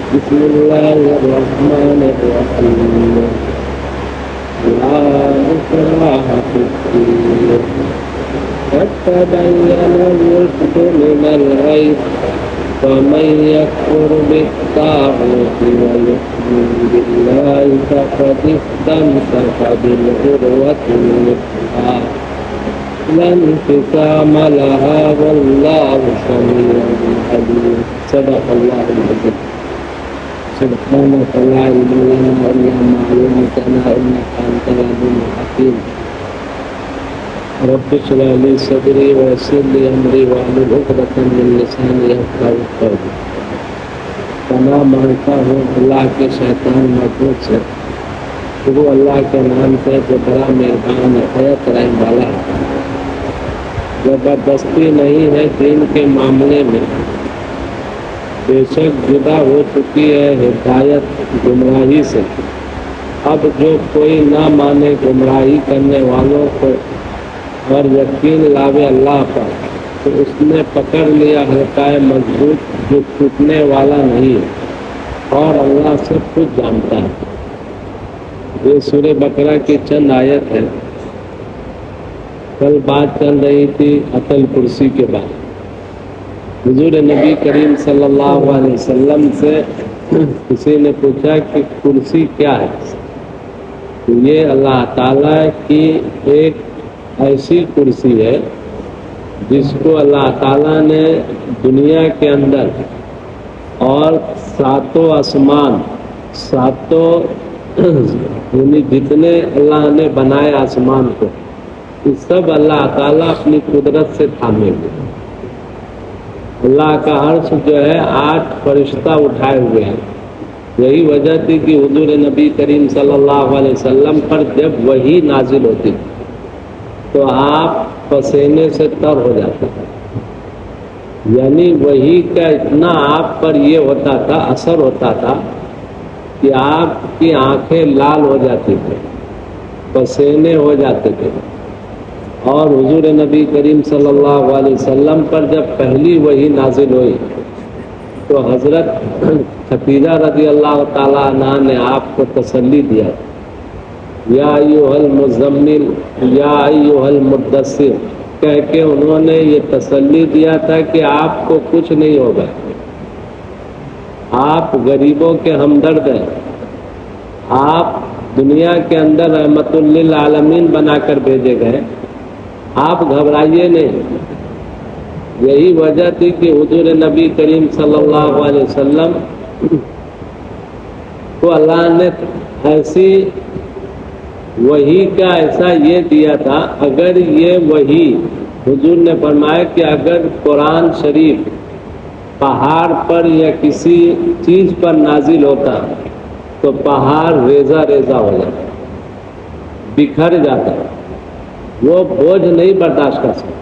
بسم الله الرحمن الرحيم لا إكراه في الدين قد تبين الرشد من الغي فمن يكفر بالطاغوت ويؤمن بالله فقد استمسك بالعروة الوثقى لا انفصام لها والله سميع عليم. صدق الله العظيم. سبحانك لا علم لنا إلا ما علمتنا إنك أنت العليم الحكيم. رب اشرح لي صدري ويسر لي أمري واحلل عقدة من لساني يفقهوا قولي. پناہ مانگتا ہوں اللہ کے شیطان مردود سے، شروع اللہ کے نام سے جو بڑا مہربان نہایت رحم والا ہے۔ زبردستی نہیں ہے دین کے معاملے میں، بے شک جدا ہو چکی ہے ہدایت گمراہی سے۔ اب جو کوئی نہ مانے گمراہی کرنے والوں کو اور یقین لاوے اللہ پر، تو اس نے پکڑ لیا حلقۂ مضبوط جو ٹوٹنے والا نہیں ہے، اور اللہ سب کچھ جانتا ہے۔ یہ سورہ بقرہ کی چند آیت ہے۔ کل بات چل رہی تھی اٹل کرسی کے بعد۔ حضور نبی کریم صلی اللہ علیہ وسلم سے کسی نے پوچھا کہ کرسی کیا ہے؟ تو یہ اللہ تعالیٰ کی ایک ایسی کرسی ہے جس کو اللہ تعالیٰ نے دنیا کے اندر اور ساتوں آسمان، ساتوں یعنی جتنے اللہ نے بنائے آسمان کو، یہ سب اللہ تعالیٰ اپنی قدرت سے تھامے ہوئے۔ اللہ کا عرش جو ہے 8 فرشتہ اٹھائے ہوئے ہیں۔ یہی وجہ تھی کہ حضور نبی کریم صلی اللہ علیہ وسلم پر جب وحی نازل ہوتی تو آپ پسینے سے تر ہو جاتے تھے، یعنی وحی کا اتنا آپ پر یہ ہوتا تھا، اثر ہوتا تھا کہ آپ کی آنکھیں لال ہو جاتی تھی، پسینے ہو جاتے تھے۔ اور حضور نبی کریم صلی اللہ علیہ وسلم پر جب پہلی وحی نازل ہوئی تو حضرت خدیجہ رضی اللہ تعالیٰ عنہ نے آپ کو تسلی دیا، یا ایھا المزمل یا ایھا المدثر کہہ کے انہوں نے یہ تسلی دیا تھا کہ آپ کو کچھ نہیں ہوگا، آپ غریبوں کے ہمدرد ہیں، آپ دنیا کے اندر رحمت للعالمین بنا کر بھیجے گئے، آپ گھبرائیے نہیں۔ یہی وجہ تھی کہ حضور نبی کریم صلی اللہ علیہ وسلم کو اللہ نے ایسی وحی کا ایسا یہ دیا تھا، اگر یہ وحی حضور نے فرمایا کہ اگر قرآن شریف پہاڑ پر یا کسی چیز پر نازل ہوتا تو پہاڑ ریزہ ریزہ ہو جاتا، بکھر جاتا، وہ بوجھ نہیں برداشت کر سکتا۔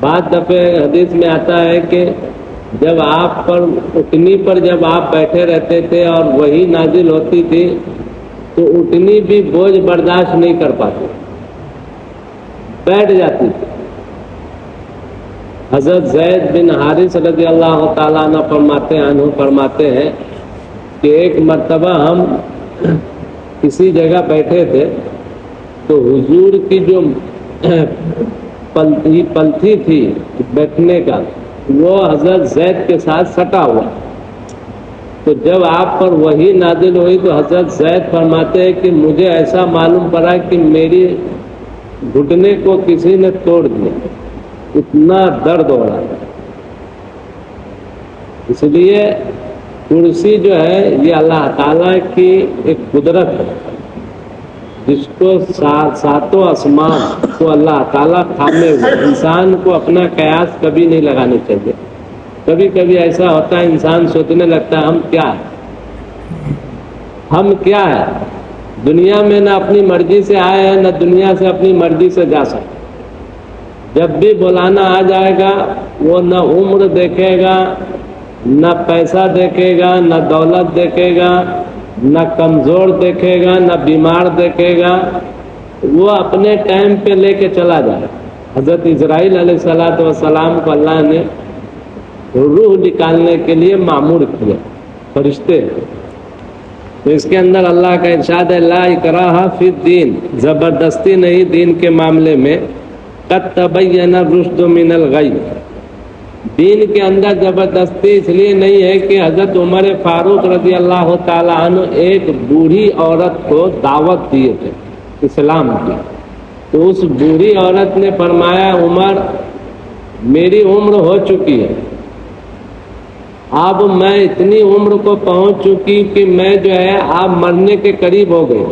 بعض دفعہ حدیث میں آتا ہے کہ جب آپ پر اٹھنی پر جب آپ بیٹھے رہتے تھے اور وہی نازل ہوتی تھی تو اٹھنی بھی بوجھ برداشت نہیں کر پاتی، بیٹھ جاتی تھی۔ حضرت زید بن حارث رضی اللہ تعالیٰ عنہ فرماتے ہیں کہ ایک مرتبہ ہم کسی جگہ بیٹھے تھے تو حضور کی جو پلتھی تھی بیٹھنے کا وہ حضرت زید کے ساتھ سٹا ہوا، تو جب آپ پر وحی نازل ہوئی تو حضرت زید فرماتے ہیں کہ مجھے ایسا معلوم پڑا کہ میری گھٹنے کو کسی نے توڑ دیا، اتنا درد ہو رہا تھا۔ اس لیے کرسی جو ہے یہ اللہ تعالیٰ کی ایک قدرت ہے جس کو ساتوں آسمان کو اللہ تعالیٰ تھامے ہوئے۔ انسان کو اپنا قیاس کبھی نہیں لگانا چاہیے۔ کبھی کبھی ایسا ہوتا ہے انسان سوچنے لگتا ہے ہم کیا ہے، ہم کیا ہے، دنیا میں نہ اپنی مرضی سے آئے ہیں نہ دنیا سے اپنی مرضی سے جا سکتے۔ جب بھی بلانا آ جائے گا وہ نہ عمر دیکھے گا، نہ پیسہ دیکھے گا، نہ دولت دیکھے گا، نہ کمزور دیکھے گا، نہ بیمار دیکھے گا، وہ اپنے ٹائم پہ لے کے چلا جائے۔ حضرت اسرائیل علیہ السلام کو اللہ نے روح نکالنے کے لیے معمور کیا، فرشتے. تو اس کے اندر اللہ کا ارشاد ہے لا اکراہ فی الدین، زبردستی نہیں دین کے معاملے میں. قد تبین الرشد من الغی، دین کے اندر زبردستی اس لیے نہیں ہے کہ حضرت عمر فاروق رضی اللہ تعالیٰ عنہ ایک بوڑھی عورت کو دعوت دیے تھے اسلام کی. تو اس بوڑھی عورت نے فرمایا عمر میری عمر ہو چکی ہے، اب میں اتنی عمر کو پہنچ چکی کہ میں جو ہے اب مرنے کے قریب ہو گئی،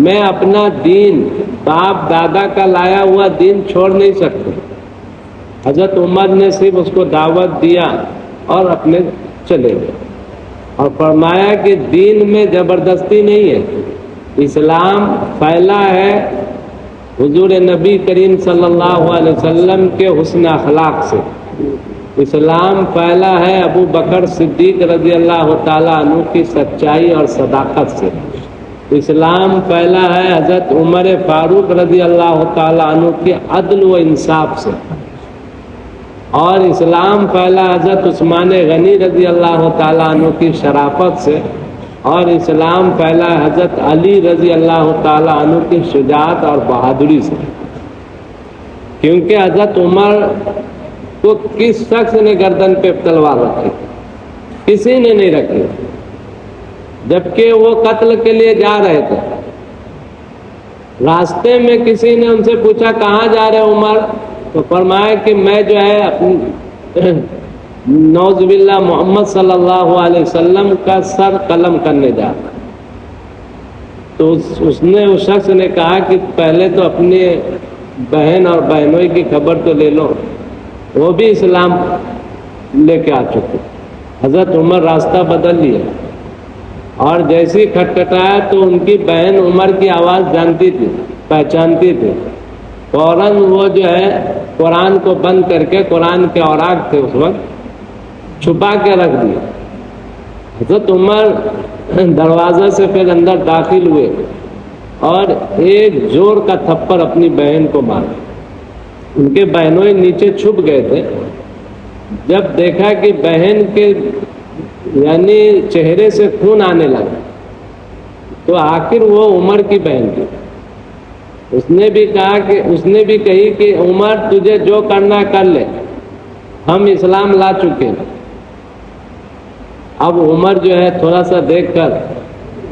میں اپنا دین باپ دادا کا لایا ہوا دین چھوڑ نہیں سکتا. حضرت عمر نے صرف اس کو دعوت دیا اور اپنے چلے گئے اور فرمایا کہ دین میں زبردستی نہیں ہے، اسلام پھیلا ہے حضور نبی کریم صلی اللہ علیہ وسلم کے حسن اخلاق سے. اسلام پھیلا ہے ابو بکر صدیق رضی اللہ تعالیٰ عنہ کی سچائی اور صداقت سے. اسلام پھیلا ہے حضرت عمر فاروق رضی اللہ تعالیٰ عنہ کی عدل و انصاف سے. اور اسلام پھیلا حضرت عثمان غنی رضی اللہ تعالیٰ عنہ کی شرافت سے. اور اسلام پھیلا حضرت علی رضی اللہ تعالیٰ عنہ کی شجاعت اور بہادری سے. کیونکہ حضرت عمر کو کس شخص نے گردن پہ تلوار رکھی؟ کسی نے نہیں رکھی، جبکہ وہ قتل کے لیے جا رہے تھے. راستے میں کسی نے ان سے پوچھا کہاں جا رہے عمر؟ تو فرمایا کہ میں جو ہے اپنی نعوذ باللہ محمد صلی اللہ علیہ وسلم کا سر قلم کرنے جا رہا. تو اس شخص نے کہا کہ پہلے تو اپنی بہن اور بہنوئی کی خبر تو لے لو، وہ بھی اسلام لے کے آ چکے. حضرت عمر راستہ بدل لیا اور جیسے کھٹکھٹایا تو ان کی بہن عمر کی آواز جانتی تھی، پہچانتی تھی. فوراً وہ جو ہے قرآن کو بند کر کے، قرآن کے اوراق تھے اس وقت، چھپا کے رکھ دیا. حضرت عمر دروازے سے پھر اندر داخل ہوئے اور ایک زور کا تھپڑ اپنی بہن کو مارا. ان کے بہنوئی نیچے چھپ گئے تھے. جب دیکھا کہ بہن کے یعنی چہرے سے خون آنے لگا تو آخر وہ عمر کی بہن تھی. اس نے بھی کہی کہ عمر تجھے جو کرنا کر لے، ہم اسلام لا چکے ہیں. اب عمر جو ہے تھوڑا سا دیکھ کر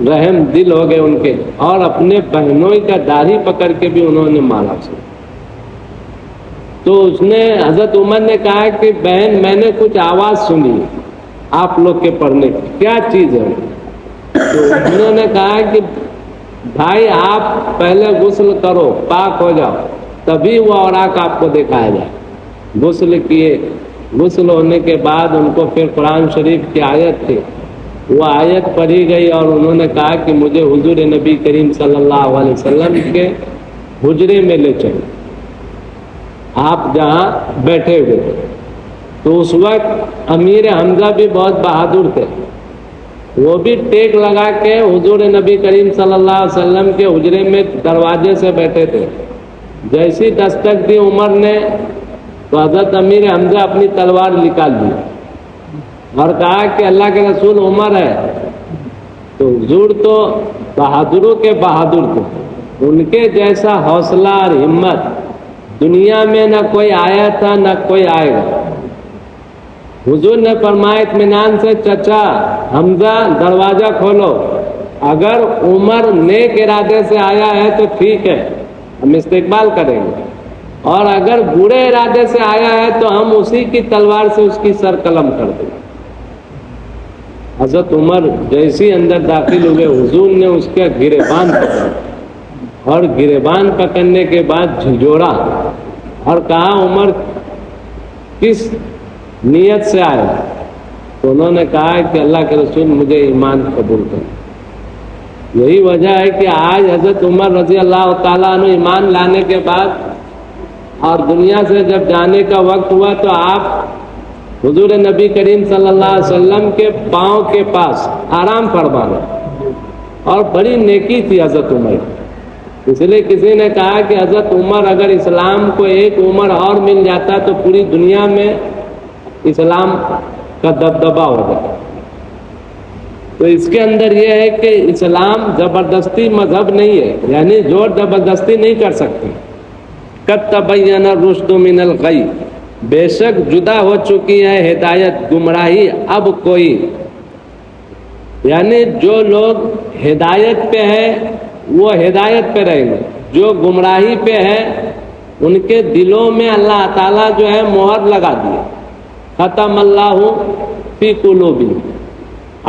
رحم دل ہو گئے ان کے، اور اپنے بہنوئی کا داڑھی پکڑ کے بھی انہوں نے مارا اسے. تو اس نے حضرت عمر نے کہا کہ بہن میں نے کچھ آواز سنی آپ لوگ کے پڑھنے کی، کیا چیز ہے؟ تو انہوں نے کہا کہ بھائی آپ پہلے غسل کرو، پاک ہو جاؤ، تبھی وہ اوراق آپ کو دکھایا جائے. غسل کیے، غسل ہونے کے بعد ان کو پھر قرآن شریف کی آیت تھی، وہ آیت پڑھی گئی اور انہوں نے کہا کہ مجھے حضور نبی کریم صلی اللہ علیہ وسلم کے حجرے میں لے چلو، آپ جہاں بیٹھے ہوئے تھے. تو اس وقت امیر حمزہ بھی بہت بہادر تھے، وہ بھی ٹیک لگا کے حضور نبی کریم صلی اللہ علیہ وسلم کے حجرے میں دروازے سے بیٹھے تھے. جیسی دستک دی عمر نے تو حضرت امیر حمزہ اپنی تلوار نکال دی اور کہا کہ اللہ کے رسول عمر ہے. تو حضور تو بہادروں کے بہادر تھے، ان کے جیسا حوصلہ اور ہمت دنیا میں نہ کوئی آیا تھا نہ کوئی آئے گا. حضور نے فرمایا اطمینان سے چچا حمزہ دروازہ کھولو، اگر عمر نیک ارادے سے آیا ہے تو ٹھیک ہے، ہم استقبال کریں گے، اور اگر برے ارادے سے آیا ہے تو ہم اسی کی تلوار سے اس کی سر قلم کر دیں گے. حضرت عمر جیسی اندر داخل ہوئے حضور نے اس کا گریبان پکڑا اور گریبان پکڑنے کے بعد جھنجھوڑا اور کہا عمر کس نیت سے آئے؟ تو انہوں نے کہا کہ اللہ کے رسول مجھے ایمان قبول کر. یہی وجہ ہے کہ آج حضرت عمر رضی اللہ تعالیٰ عنہ ایمان لانے کے بعد اور دنیا سے جب جانے کا وقت ہوا تو آپ حضور نبی کریم صلی اللہ علیہ وسلم کے پاؤں کے پاس آرام فرما رہے، اور بڑی نیکی تھی حضرت عمر. اس لیے کسی نے کہا کہ حضرت عمر اگر اسلام کو ایک عمر اور مل جاتا تو پوری دنیا میں اسلام کا دبدبا ہوگا. تو اس کے اندر یہ ہے کہ اسلام زبردستی مذہب نہیں ہے، یعنی زور زبردستی نہیں کر سکتے۔ قد تبین الرشد من الغی، بے شک جدا ہو چکی ہے ہدایت گمراہی اب کوئی، یعنی جو لوگ ہدایت پہ ہے وہ ہدایت پہ رہیں گے، جو گمراہی پہ ہے ان کے دلوں میں اللہ تعالیٰ جو ہے مہر لگا دی، ختم اللہ فی قلوبہم،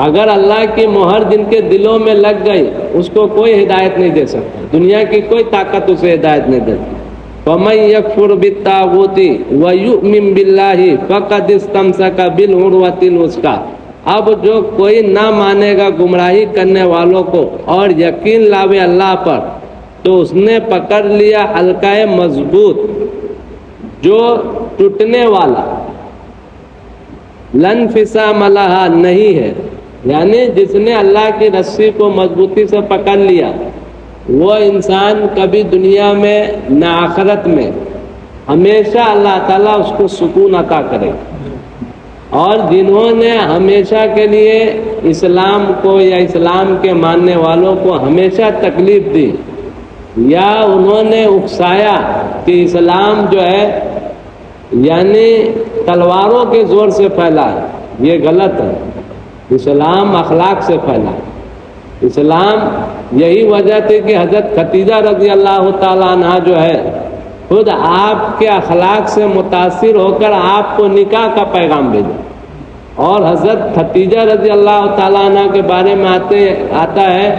اگر اللہ کی مہر جن کے دلوں میں لگ گئی اس کو کوئی ہدایت نہیں دے سکتا، دنیا کی کوئی طاقت اسے ہدایت نہیں دیتی۔ فَمَن يَكْفُرْ بِالطَّاغُوتِ وَيُؤْمِن بِاللَّهِ فَقَدِ اسْتَمْسَكَ بِالْعُرْوَةِ الْوُثْقَىٰ، اب جو کوئی نہ مانے گا گمراہی کرنے والوں کو اور یقین لاوے اللہ پر، تو اس نے پکڑ لیا حلقہ مضبوط جو ٹوٹنے والا، لن انفصام لہا نہیں ہے، یعنی جس نے اللہ کی رسی کو مضبوطی سے پکڑ لیا وہ انسان کبھی دنیا میں نہ آخرت میں، ہمیشہ اللہ تعالیٰ اس کو سکون عطا کرے۔ اور جنہوں نے ہمیشہ کے لیے اسلام کو یا اسلام کے ماننے والوں کو ہمیشہ تکلیف دی یا انہوں نے اکسایا کہ اسلام جو ہے یعنی تلواروں کے زور سے پھیلا ہے، یہ غلط ہے، اسلام اخلاق سے پھیلا ہے۔ اسلام یہی وجہ تھی کہ حضرت خدیجہ رضی اللہ تعالیٰ عنہ جو ہے خود آپ کے اخلاق سے متاثر ہو کر آپ کو نکاح کا پیغام بھیجا، اور حضرت خدیجہ رضی اللہ تعالیٰ عنہ کے بارے میں آتا ہے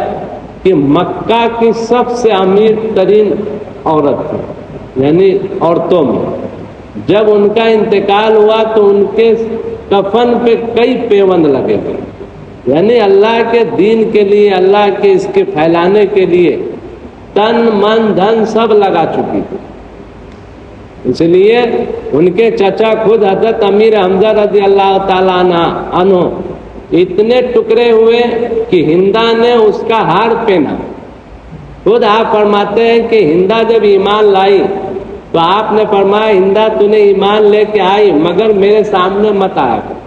کہ مکہ کی سب سے امیر ترین عورت تھی، یعنی عورتوں میں۔ جب ان کا انتقال ہوا تو ان کے کفن پہ کئی پیوند لگے گئے، یعنی اللہ کے دین کے لیے، اللہ کے اس کے پھیلانے کے لیے تن من دھن سب لگا چکی تھی۔ اس لیے ان کے چچا خود حضرت امیر حمزہ رضی اللہ تعالیٰ عنہ اتنے ٹکڑے ہوئے کہ ہندا نے اس کا ہار پہنا۔ خود آپ فرماتے ہیں کہ ہندا جب ایمان لائی تو آپ نے فرمایا ہندا تو نے ایمان لے کے آئی مگر میرے سامنے مت آیا کر،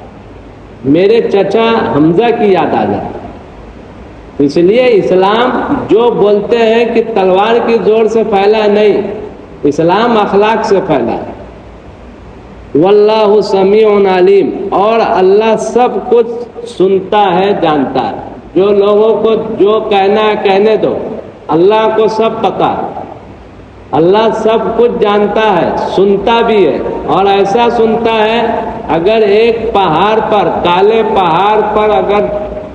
میرے چچا حمزہ کی یاد آ جاتی۔ اس لیے اسلام جو بولتے ہیں کہ تلوار کی زور سے پھیلا نہیں، اسلام اخلاق سے پھیلا ہے۔ واللہ سمیع علیم، اور اللہ سب کچھ سنتا ہے جانتا ہے، جو لوگوں کو جو کہنا ہے کہنے دو، اللہ کو سب پتہ ہے، اللہ سب کچھ جانتا ہے، سنتا بھی ہے، اور ایسا سنتا ہے اگر ایک پہاڑ پر، کالے پہاڑ پر اگر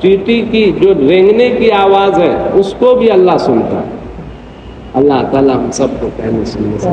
چیٹی کی جو رینگنے کی آواز ہے اس کو بھی اللہ سنتا ہے۔ اللہ تعالیٰ ہم سب کو کہنے سننے سے